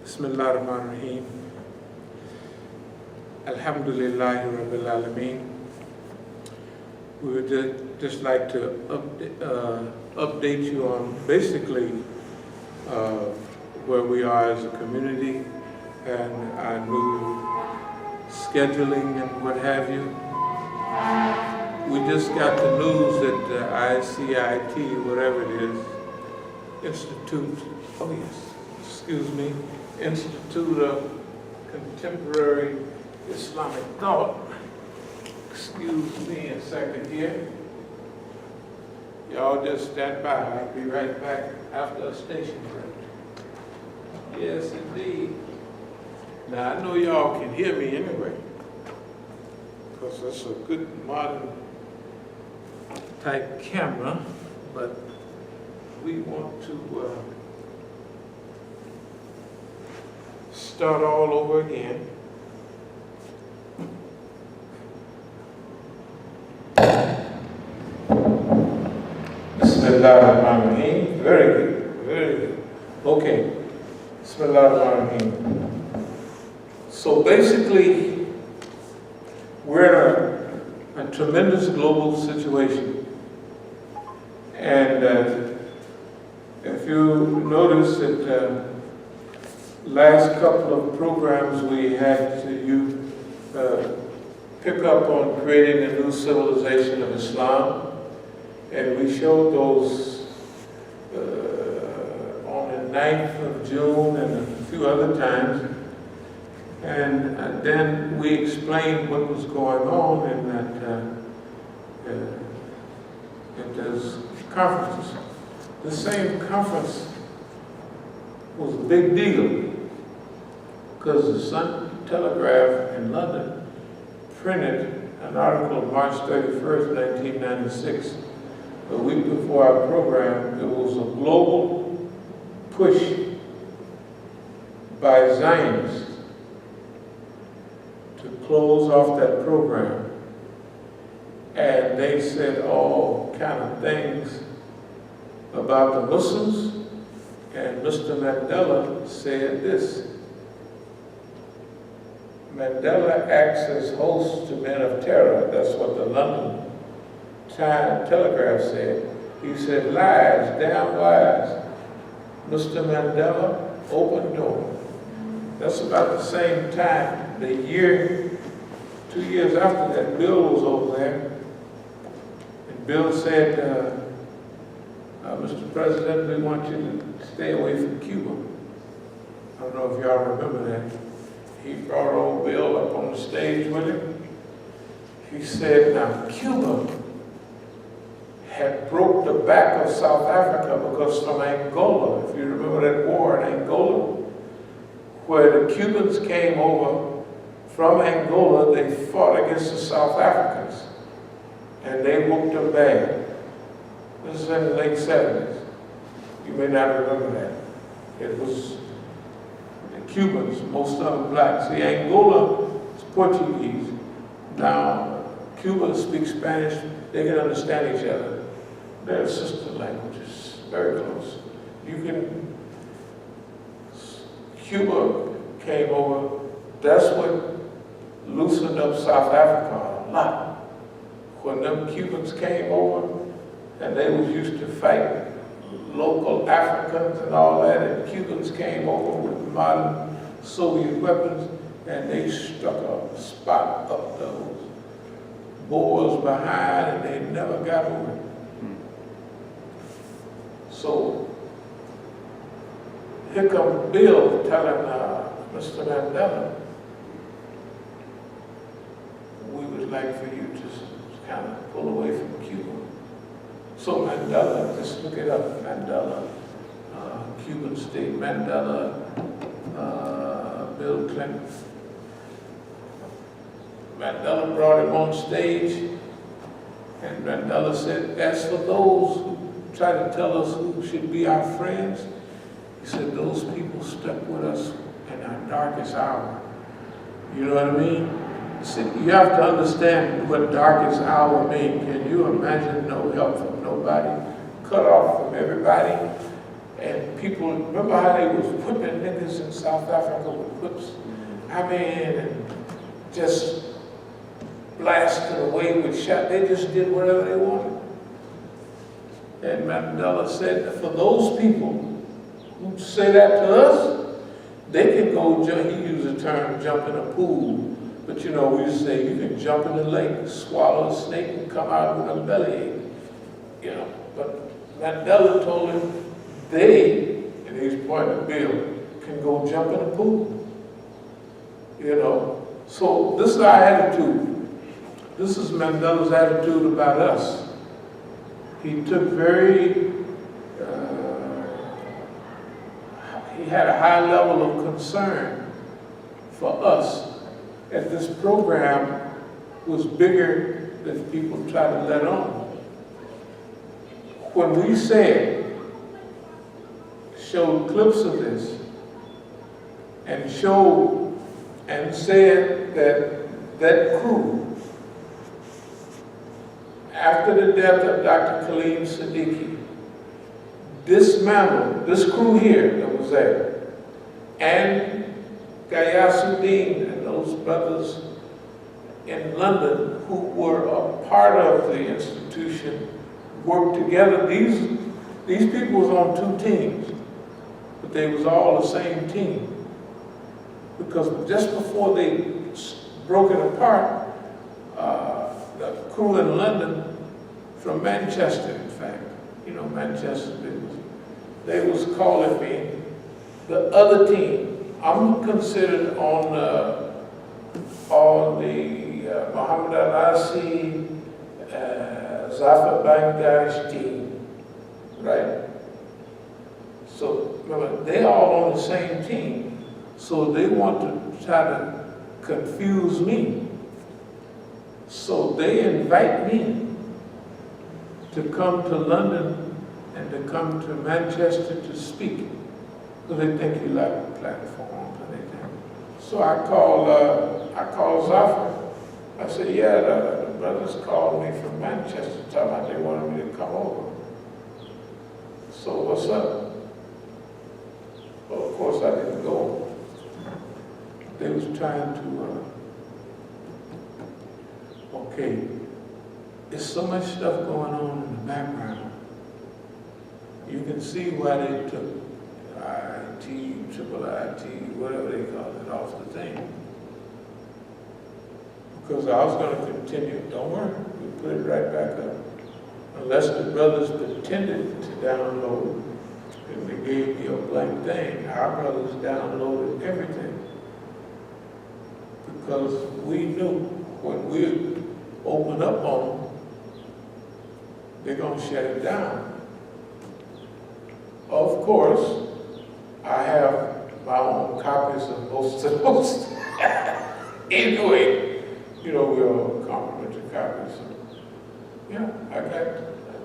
Bismillahirrahmanirrahim. Alhamdulillahi Rabbil Alameen. We would just like to update you on basically where we are as a community and our new scheduling and what have you. We just got the news that the ICIT, whatever it is, Institute of Contemporary Islamic Thought. Excuse me a second here. Y'all just stand by. I'll be right back after a station break. Yes, indeed. Now, I know y'all can hear me anyway, because it's a good modern type camera, but we want to start all over again. Bismillahirrahmanirrahim. Very good, very good. Okay. Bismillahirrahmanirrahim. So basically, we're in a tremendous global situation. And if you notice that last couple of programs we had you pick up on creating a new civilization of Islam, and we showed those on the 9th of June and a few other times. And then we explained what was going on and that there's conferences. The same conference was a big deal because the Sun Telegraph in London printed an article March 31st, 1996, a week before our program. It was a global push by Zionists to close off that program. And they said all kind of things about the Muslims, and Mr. Mandela said this. Mandela acts as host to men of terror. That's what the London Telegraph said. He said, lies, damn lies. Mr. Mandela, open door. That's about the same time, the year, 2 years after that, Bill was over there. And Bill said, Mr. President, we want you to stay away from Cuba. I don't know if y'all remember that. He brought old Bill up on the stage with him. He said, now Cuba had broke the back of South Africa because from Angola, if you remember that war in Angola, where the Cubans came over from Angola, they fought against the South Africans, and they whooped them bad. This is in the late 70s. You may not remember that. It was the Cubans, most of them blacks. See, Angola is Portuguese. Now, Cuba speaks Spanish. They can understand each other. They're sister languages, very close. Cuba came over. That's what loosened up South Africa a lot. When them Cubans came over, and they was used to fight local Africans and all that, and Cubans came over with modern Soviet weapons, and they struck a spot up those Boers behind, and they never got over it. So here comes Bill telling Mr. Mandela, we would like for you to kind of pull away from Cuba. So Mandela, just look it up, Mandela, Cuban state, Mandela, Bill Clinton. Mandela brought him on stage, and Mandela said, as for those who try to tell us who should be our friends, he said, those people stuck with us in our darkest hour. You know what I mean? See, you have to understand what darkest hour means. Can you imagine no help from nobody, cut off from everybody, And people, remember how they was whipping niggas in South Africa with whips? I mean, and just blasting away with shot. They just did whatever they wanted. And Mandela said that for those people who say that to us, they can go jump. He used the term jump in a pool. But you know, we used to say you can jump in the lake, swallow a snake, and come out with a bellyache. You know, but Mandela told him they, and he's pointing to Bill, can go jump in a pool. You know, so this is our attitude. This is Mandela's attitude about us. He took he had a high level of concern for us. And this program was bigger than people try to let on. When we showed clips of this, and said that crew, after the death of Dr. Khalid Siddiqui, dismantled this crew here that was there, and Gayasuddin and those brothers in London who were a part of the institution worked together. These people was on two teams, but they was all the same team. Because just before they broke it apart, the crew in London, from Manchester, in fact, you know, Manchester, they was calling me the other team. I'm considered on the Muhammad al-Asi, Zafar Bangladesh team, right? So remember, they all on the same team. So they want to try to confuse me. So they invite me to come to London and to come to Manchester to speak. So they think you like the platform and everything. So I called Zafar. I said, yeah, the brothers called me from Manchester, talking about they wanted me to come over. So what's up? Well, of course I didn't go. They was trying to, okay, there's so much stuff going on in the background. You can see why they took IT, triple IT, whatever they call it, off the thing. Because I was going to continue, don't worry, we put it right back up. Unless the brothers pretended to download, and they gave me a blank thing, our brothers downloaded everything. Because we knew when we open up on them, they're going to shut it down. Of course, I have my own copies of most of those. Anyway, you know, we're all complimentary copies. So, yeah, I got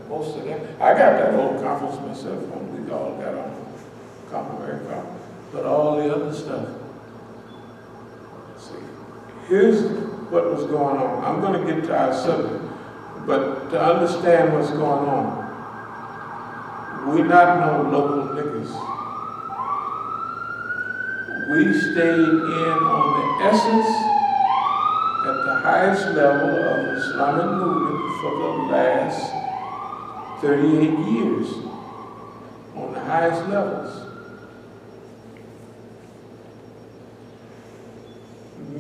most of them. I got that whole conference myself, and we all got our complimentary copy. But all the other stuff, see, here's what was going on. I'm going to get to our subject, but to understand what's going on, we not no local niggas. We stayed in on the essence at the highest level of Islamic movement for the last 38 years, on the highest levels.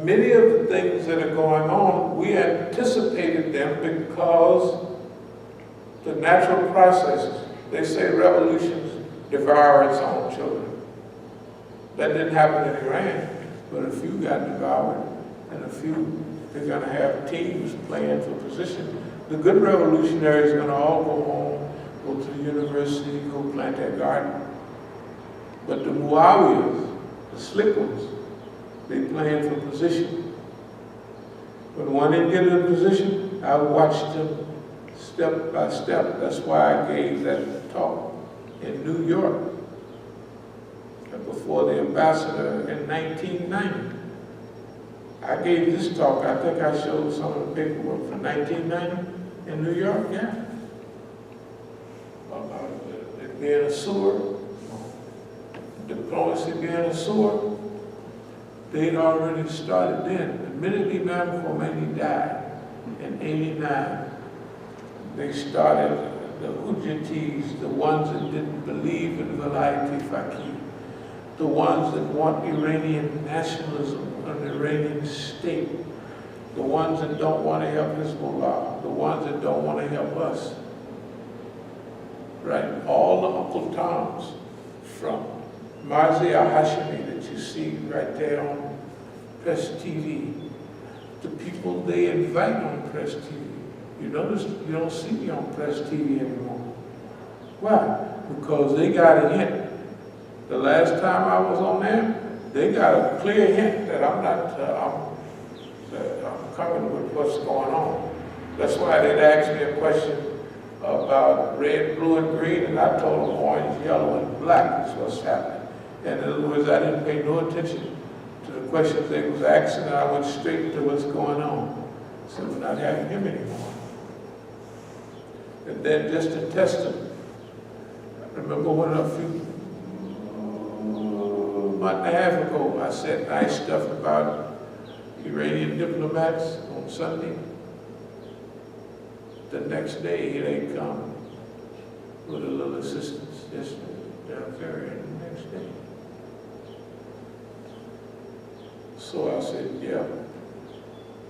Many of the things that are going on, we anticipated them because the natural processes. They say revolutions devour its own children. That didn't happen in Iran, but a few got devoured, and a few, they're going to have teams playing for position. The good revolutionaries are going to all go home, go to the university, go plant their garden. But the Muawiyahs, the slick ones, they playing for position. When one didn't get in a position, I watched them step by step. That's why I gave that talk in New York before the ambassador in 1990. I gave this talk, I think I showed some of the paperwork from 1990 in New York, yeah. About it being a sewer, diplomacy being a sword, they'd already started then. The minute Imam Khomeini died in '89, they started the Hujjatis, the ones that didn't believe in al-Faqih, the ones that want Iranian nationalism, an Iranian state, the ones that don't want to help Hezbollah, the ones that don't want to help us. Right? All the Uncle Toms from Marzi al-Hashimi that you see right there on Press TV, the people they invite on Press TV. You notice you don't see me on Press TV anymore. Why? Because they got a hint. The last time I was on there, they got a clear hint that I'm not, I'm coming with what's going on. That's why they'd asked me a question about red, blue, and green, and I told them orange, yellow, and black is what's happening. And in other words, I didn't pay no attention to the questions they was asking, and I went straight to what's going on. So we're not having him anymore. And then just to test him, I remember when a month and a half ago, I said nice stuff about Iranian diplomats on Sunday. The next day, here they come with a little assistance. Just the very next day. So I said, yeah,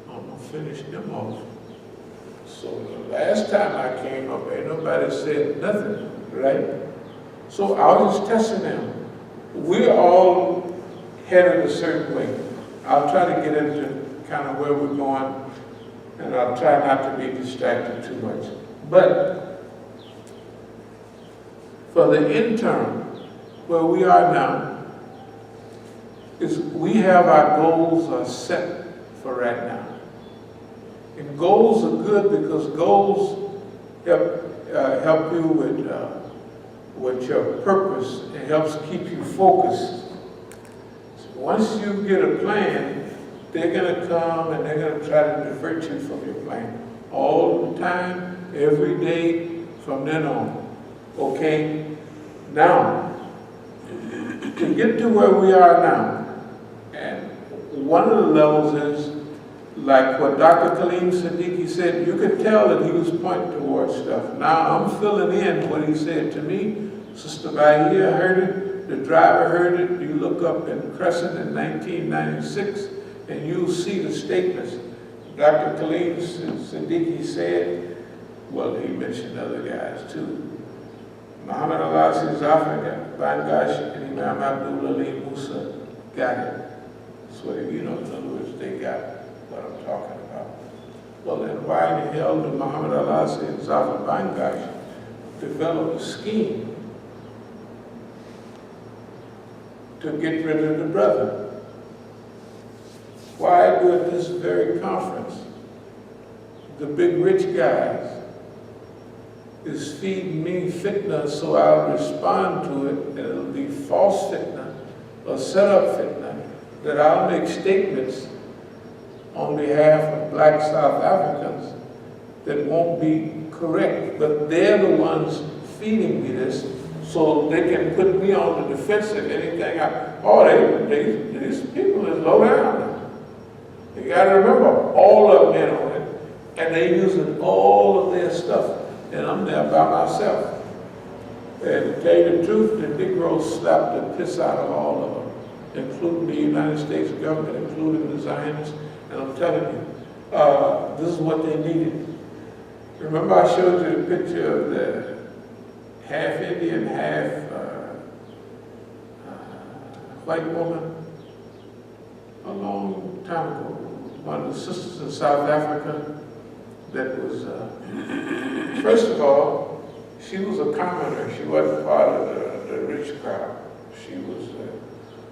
I'm gonna finish them off. So the last time I came up, ain't nobody said nothing, right? So I was just testing them. We're all headed a certain way. I'll try to get into kind of where we're going, and I'll try not to be distracted too much. But for the interim, where we are now, is we have our goals are set for right now. And goals are good because goals help you with your purpose. It helps keep you focused. So once you get a plan, they're going to come and they're going to try to divert you from your plan. All the time, every day, from then on. Okay? Now, to get to where we are now, and one of the levels is, like what Dr. Kaleem Siddiqui said, you could tell that he was pointing towards stuff. Now I'm filling in what he said to me. Sister Bahia heard it, the driver heard it. You look up in Crescent in 1996 and you'll see the statements. Dr. Kaleem Siddiqui said, well, he mentioned other guys too. Muhammad al-Asir Zafar, Bangash, and Imam Abdul-Alim Musa got it. So, you know, in other words, they got what I'm talking about. Well, then why in the hell did Muhammad al-Asir and Zafar Bangash develop a scheme to get rid of the brother? Why do at this very conference, the big rich guys is feeding me fitna so I'll respond to it, and it'll be false fitna or set up fitna, that I'll make statements on behalf of black South Africans that won't be correct, but they're the ones feeding me this so they can put me on the defensive. Anything these people is low down. You gotta remember, all of them in on it, and they using all of their stuff, and I'm there by myself. And to tell you the truth, the Negroes slapped the piss out of all of them, including the United States government, including the Zionists. And I'm telling you, this is what they needed. Remember I showed you the picture of the half Indian, half white woman a long time ago. One of the sisters in South Africa that was, first of all, she was a commoner. She wasn't part of the rich crowd. She was,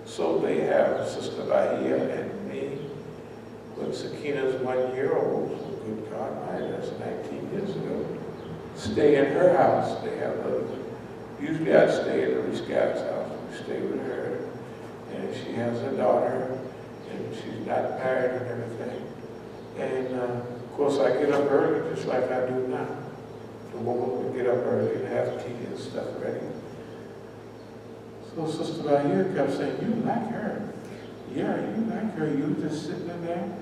so they have Sister Bahia and me. When Sakina's 1 year old, good God, that's 19 years ago, stay in her house. They have usually I'd stay at the rich guy's house. We stay with her, and she has a daughter, and she's not married and everything. And of course I get up early, just like I do now. The woman would get up early and have tea and stuff ready. So Sister Bahia kept saying, you like her. Yeah, you like her. You just sitting in there.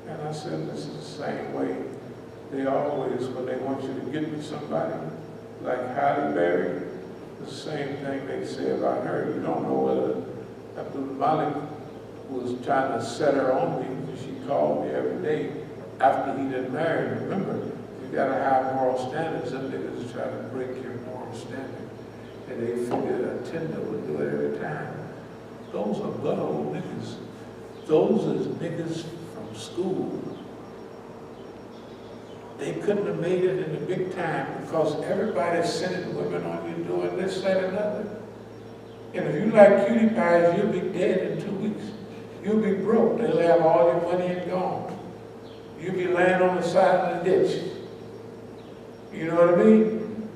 And I said, this is the same way they always, when they want you to get with somebody, like Halle Berry, the same thing they say about her. You don't know whether abdul-Alim was trying to set her on me, because she called me every day after he didn't marry. Remember, you gotta have moral standards. Some niggas try to break your moral standard. And they figured a Tinder would do it every time. Those are good old niggas. Those are niggas from school. They couldn't have made it in the big time because everybody's sending women on you doing this, that, and other. And if you like cutie pies, you'll be dead in 2 weeks. You'll be broke. They'll have all your money and gone. You'll be laying on the side of the ditch. You know what I mean?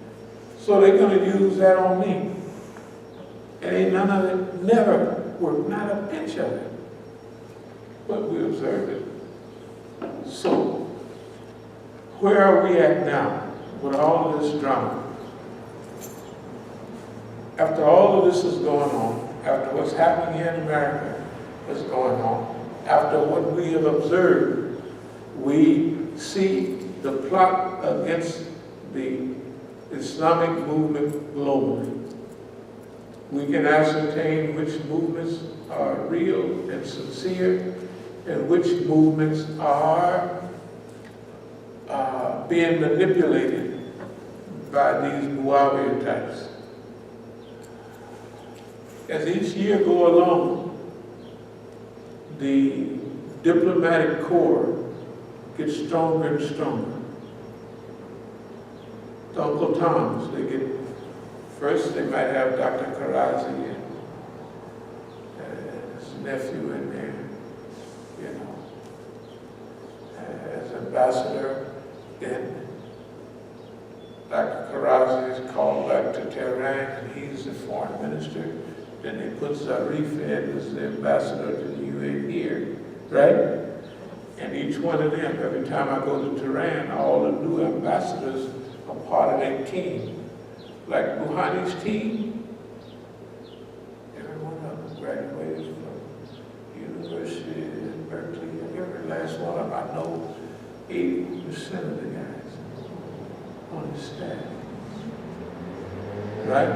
So they're going to use that on me. And ain't none of it never worked, not a pinch of it. But we observed it. So, where are we at now with all of this drama? After all of this is going on, after what's happening here in America is going on, after what we have observed, we see the plot against the Islamic movement globally. We can ascertain which movements are real and sincere and which movements are being manipulated by these Muawiyah types. As each year go along, the diplomatic corps gets stronger and stronger. The Uncle Toms, they get, first they might have Dr. Karazi and his nephew in there, you know, as ambassador. Then Dr. Karazi is called back to Tehran and he's the foreign minister. Then they put Zarif in as the ambassador to the UAE here, right? And each one of them, every time I go to Tehran, all the new ambassadors are part of their team. Like Buhani's team, every one of them graduated from University in Berkeley. Every last one of them, I know 80% of the guys on the staff, right?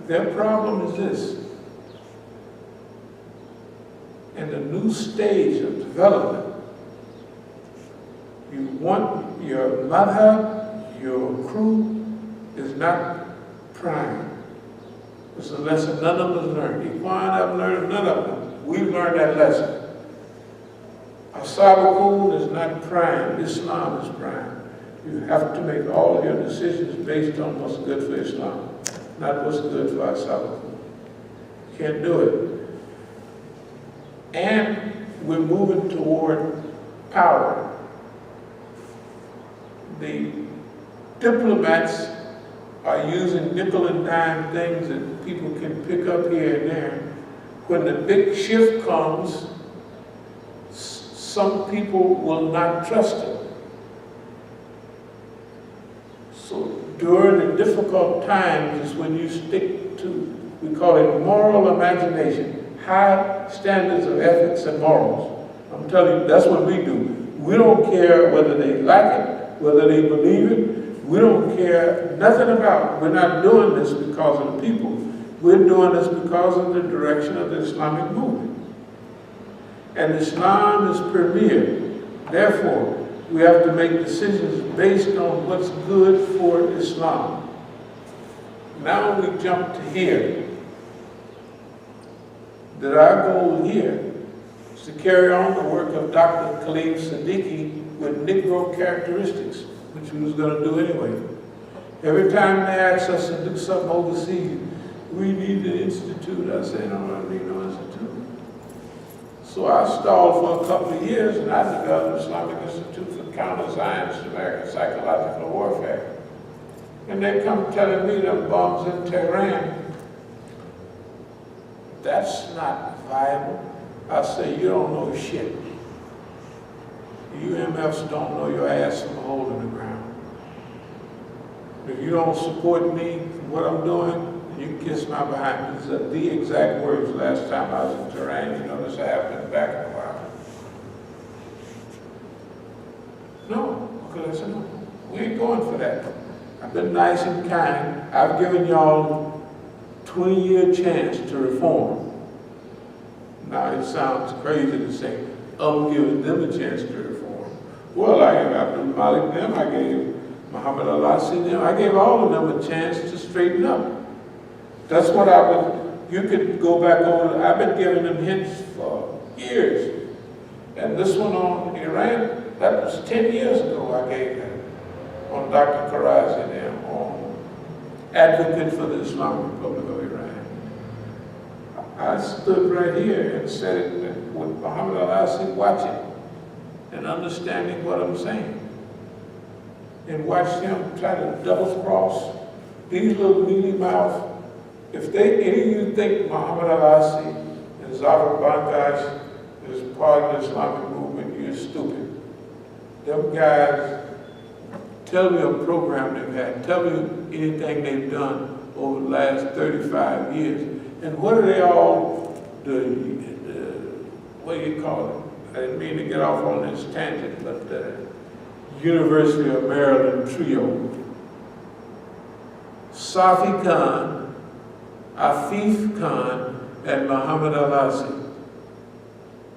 Their problem is this. In the new stage of development, you want your madhab, your crew is not prime. It's a lesson none of us learned. Ikhwan, I've learned none of them. We've learned that lesson. As-Sabiqun is not prime. Islam is prime. You have to make all of your decisions based on what's good for Islam, not what's good for As-Sabiqun. You can't do it. And we're moving toward power. The diplomats are using nickel and dime things that people can pick up here and there. When the big shift comes, some people will not trust it. So during the difficult times is when you stick to, we call it moral imagination, high standards of ethics and morals. I'm telling you, that's what we do. We don't care whether they like it, whether they believe it. We don't care nothing about it. We're not doing this because of the people. We're doing this because of the direction of the Islamic movement. And Islam is premier. Therefore, we have to make decisions based on what's good for Islam. Now we jump to here. That our goal here is to carry on the work of Dr. Khalid Siddiqui with Negro characteristics, which we was going to do anyway. Every time they ask us to do something overseas, we need an institute. I say, no, I don't need no institute. So I stalled for a couple of years and I developed Islamic Institute for Counter-Zionist American Psychological Warfare. And they come telling me them bombs in Tehran, that's not viable. I say, you don't know shit. The UMFs don't know your ass from a hole in the ground. If you don't support me in what I'm doing, you can kiss my behind. These are the exact words last time I was in Tehran. You notice I haven't been back in a while. No, because I said, no, we ain't going for that. I've been nice and kind. I've given y'all 20-year chance to reform. Now it sounds crazy to say, I'm giving them a chance to reform. Well, I gave abdul-Alim them, I gave Muhammad al-Asi them, I gave all of them a chance to straighten up. That's what I would, you could go back over, I've been giving them hints for years. And this one on Iran, that was 10 years ago I gave them. On Dr. Karazi and them, on Advocate for the Islamic Republic of Iran. I stood right here and said it with Muhammad al-Asi watching and understanding what I'm saying. And watched him try to double-cross these little mealy mouths. If any of you think Muhammad al-Asi and Zafar Bankash is part of the Islamic movement, you're stupid. Them guys, tell me a program they've had. Tell me anything they've done over the last 35 years. And what are they all, what do you call it? I didn't mean to get off on this tangent, but the University of Maryland trio. Safi Khan, Afif Khan, and Muhammad al-Asi.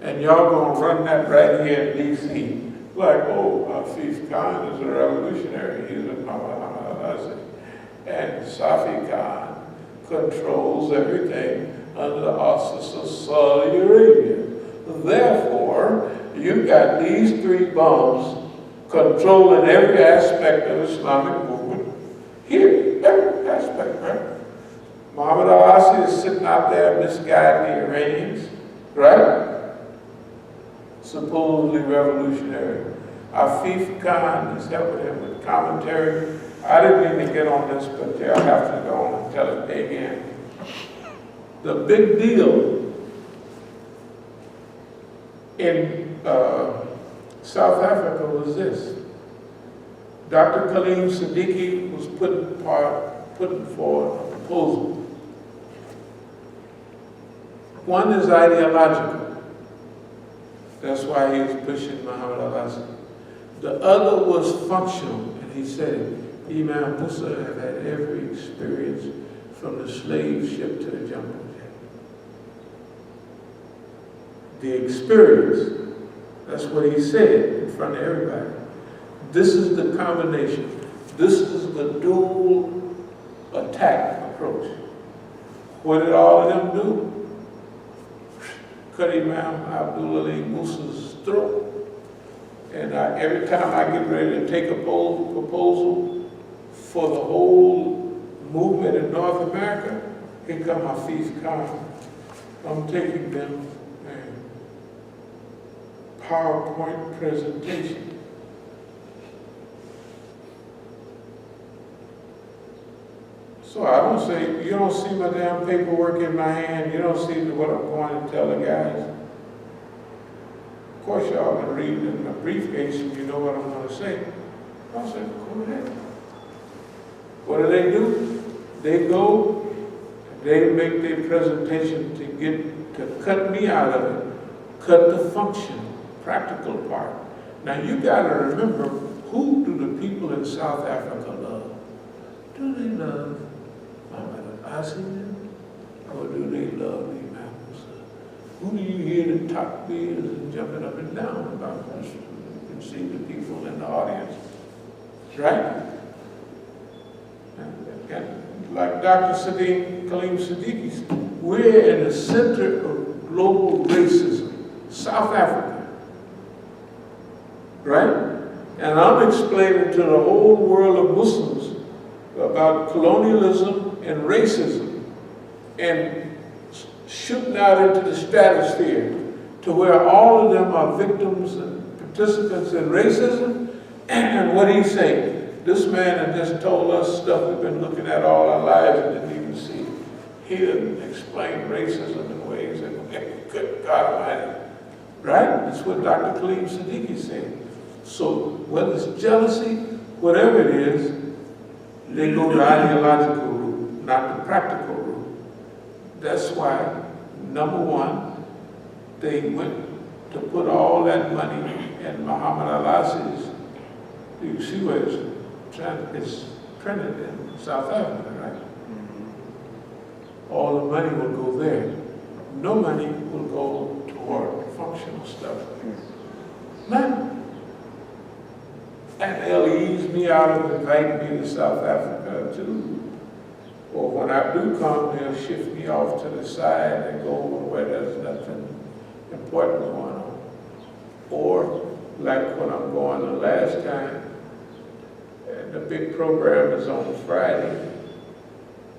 And y'all gonna run that right here in D.C. Like, oh, Afif Khan is a revolutionary. He's a Muhammad al-Asi. And Safi Khan controls everything under the auspices of Saudi Arabia. Therefore, you got these three bums controlling every aspect of the Islamic movement here, every aspect, right? Muhammad al-Asi is sitting out there misguiding the Iranians, right? Supposedly revolutionary. Afif Khan is helping him with commentary. I didn't mean to get on this, but I'll have to go on and tell it again. The big deal in South Africa was this. Dr. Khalim Siddiqui was putting forward a proposal. One is ideological. That's why he was pushing Muhammad al-Asi. The other was functional, and he said it. Imam Musa have had every experience from the slave ship to the jumbo jet. The experience, that's what he said in front of everybody. This is the combination. This is the dual attack approach. What did all of them do? Cut Imam abdul-Alim Musa's throat. And every time I get ready to take a proposal for the whole movement in North America, here come Afif Khan. I'm taking them a PowerPoint presentation. So I don't say, you don't see my damn paperwork in my hand, you don't see what I'm going to tell the guys. Of course y'all been reading in my briefcase and you know what I'm going to say. I'll say, go ahead. What do? They go, they make their presentation to cut me out of it, cut the function, practical part. Now you gotta remember, who do the people in South Africa love? Do they love Muhammad al-Asi or do they love Imam Musa? Who do you hear the top beers and jumping up and down about this? You can see the people in the audience, right? And like Dr. Khalim Siddiqui, we're in the center of global racism, South Africa, right? And I'm explaining to the whole world of Muslims about colonialism and racism and shooting out into the stratosphere to where all of them are victims and participants in racism. And what he's saying, this man had just told us stuff we've been looking at all our lives and didn't even see. He didn't explain racism in ways that, good God Almighty, right? That's what Dr. Khalim Siddiqui said. So whether it's jealousy, whatever it is, They go the ideological route, not the practical route. That's why, number one, they went to put all that money in Muhammad al-Asi's. You see where it's printed in South Africa, right? All the money will go there. No money will go toward functional stuff. None. And they'll ease me out of inviting me to South Africa too. Or when I do come, they'll shift me off to the side and go over where there's nothing important going on. Or like when I'm going the last time, and the big program is on Friday,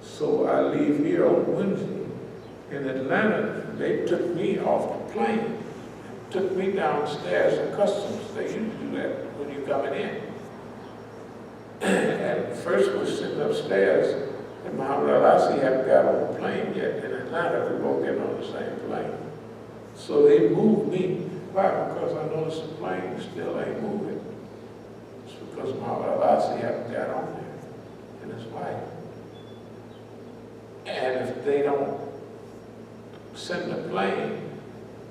so I leave here on Wednesday. In Atlanta, they took me off the plane, took me downstairs in customs. They usually do that when you're coming in. And first we're sitting upstairs, and Muhammad al-Asi hadn't got on the plane yet. In Atlanta, we both get on the same plane. So they moved me. Why? Because I noticed the plane still ain't moving. It's because Muhammad al-Asi hadn't got on there, and his wife. And if they don't send the plane,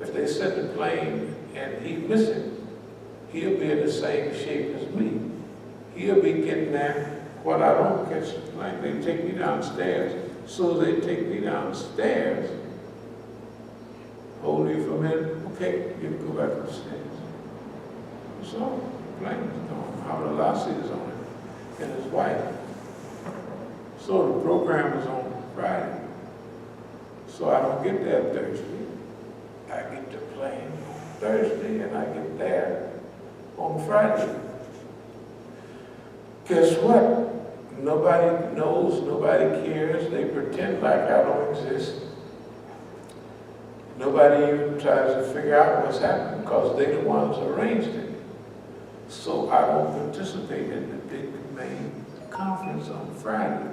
if they send the plane and he's missing, he'll be in the same shape as me. He'll be getting there when I don't catch the plane. They take me downstairs. So they take me downstairs, hold me for a minute, okay, you can go back upstairs. So the plane is gone. Muhammad al-Asi is on it, and his wife. So the program is on Friday. So I don't get there Thursday. I get the plane on Thursday and I get there on Friday. Guess what? Nobody knows, nobody cares. They pretend like I don't exist. Nobody even tries to figure out what's happening because they're the ones who arranged it. So I don't participate in the big main conference on Friday.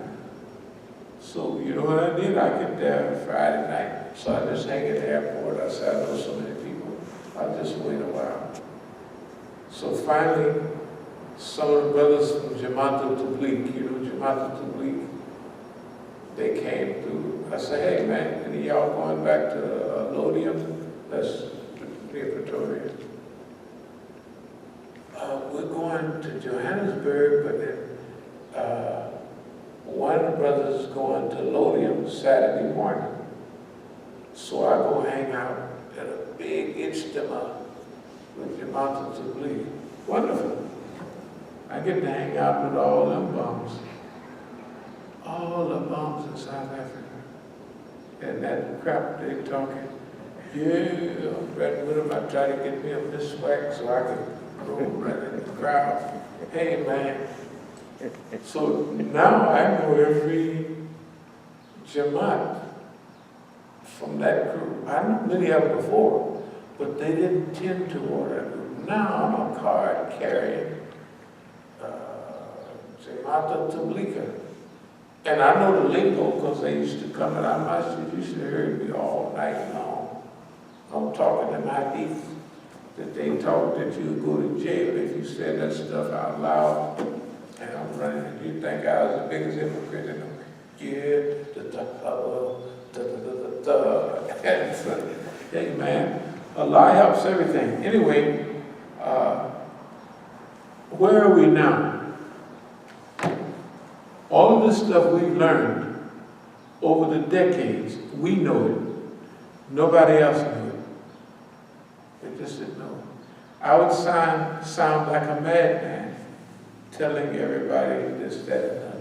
So you know what I did? I get there Friday night. So I just hang at the airport. I said, I know so many people. I'll just wait a while. So finally, some of the brothers from Jamaat al-Tabligh, you know Jamaat al-Tabligh, they came through. I said, hey man, any of y'all going back to Lodium? That's near Pretoria. We're going to Johannesburg, but then one of the brothers is going to Lodium Saturday morning. So I go hang out at a big Ijtima with Jamaat al-Tabligh. Wonderful. I get to hang out with all them bums. All the bums in South Africa. And that crap they talking. Yeah, I'm right with them. I try to get me a miswag so I can roll right in the crowd. Hey man. So now I know every Jamaat from that group. I knew many of them before, but they didn't tend toward that group. Now I'm a card carrying Jamaat al-Tabligh. And I know the lingo because they used to come at our Masjid. You used to hear me all night long. I'm talking them hadith that they taught that you would go to jail if you said that stuff out loud. And I'm running, and you think I was the biggest hypocrite in them. Yeah, hey man, Allah helps everything. Anyway, where are we now? All of this stuff we've learned over the decades, we know it. Nobody else knew it. They just didn't know it. I would sound like a madman telling everybody this, that, and that.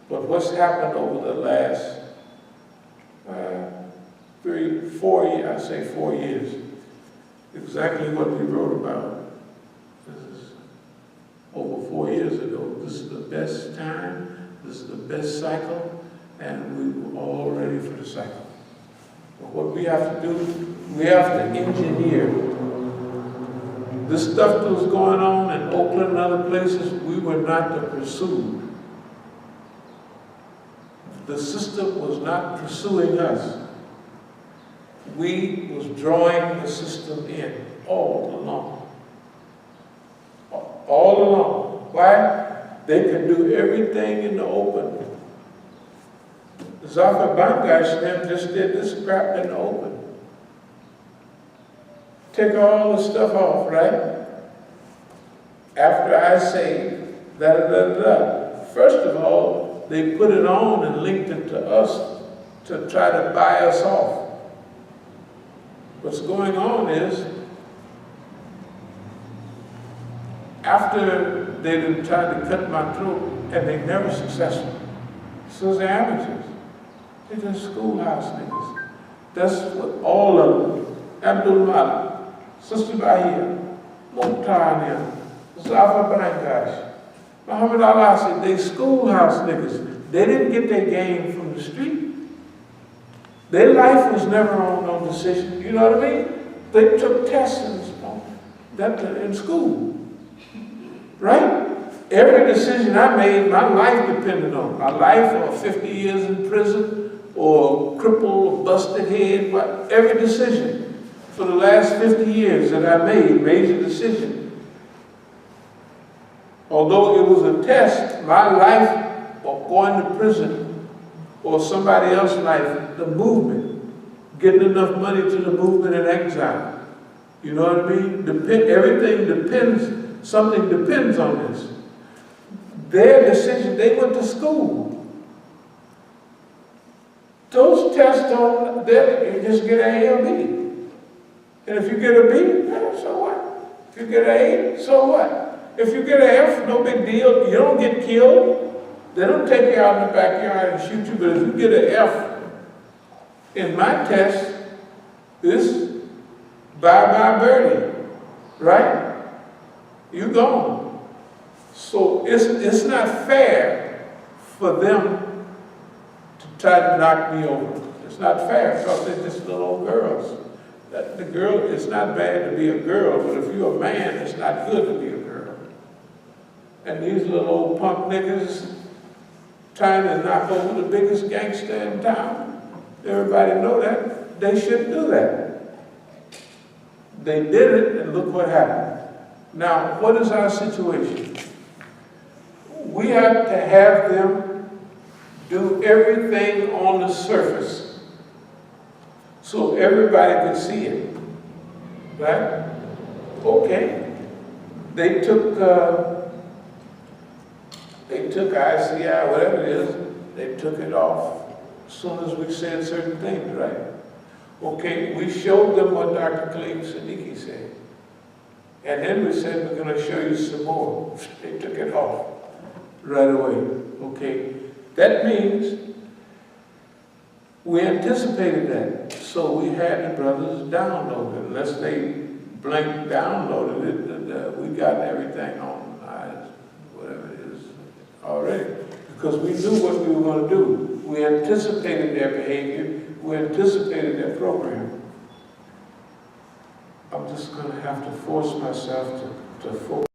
But what's happened over the last 4 years, exactly what we wrote about. This is over 4 years ago. This is the best time, this is the best cycle, and we were all ready for the cycle. But what we have to do, we have to engineer. This stuff that was going on in Oakland and other places, we were not to pursue. The system was not pursuing us. We was drawing the system in all along. All along. Why? They can do everything in the open. Zafar Bangash and them just did this crap in the open. Take all the stuff off, right? After I say da-da-da-da. First of all, they put it on and linked it to us to try to buy us off. What's going on is, after they done tried to cut my throat, and they never successful. So they're amateurs. They're just schoolhouse niggas. That's what all of them. Abdul-Alim, Sister Bahia, Mukhtar, Zafar Bangash, Muhammad al-Asad, they schoolhouse niggas. They didn't get their game from the street. Their life was never on no decision. You know what I mean? They took tests in school. Right? Every decision I made, my life depended on. My life, or 50 years in prison, or crippled, or busted head, every decision for the last 50 years that I made, major decision. Although it was a test, my life, or going to prison, or somebody else's life, the movement, getting enough money to the movement in exile. You know what I mean? Everything depends, something depends on this. Their decision, they went to school. Those tests don't, you just get an A or B. And if you get a B, so what? If you get an A, so what? If you get an F, no big deal. You don't get killed. They don't take you out in the backyard and shoot you. But if you get an F in my test, this bye-bye birdie, right? You gone. So it's not fair for them to try to knock me over. It's not fair because they're just little old girls. The girl, it's not bad to be a girl, but if you're a man, it's not good to be a girl. And these little old punk niggas trying to knock over the biggest gangster in town, everybody know that. They shouldn't do that. They did it, and look what happened. Now, what is our situation? We have to have them do everything on the surface so everybody can see it, right? Okay. They took ICI, whatever it is, they took it off as soon as we said certain things, right? Okay, we showed them what Dr. Khalid Siddiqui said. And then we said, we're going to show you some more. They took it off right away. Okay, that means we anticipated that. So we had the brothers download it. Unless they blank downloaded it, we got everything on whatever it is already. Because we knew what we were going to do. We anticipated their behavior. We anticipated their program. I'm just going to have to force myself to focus.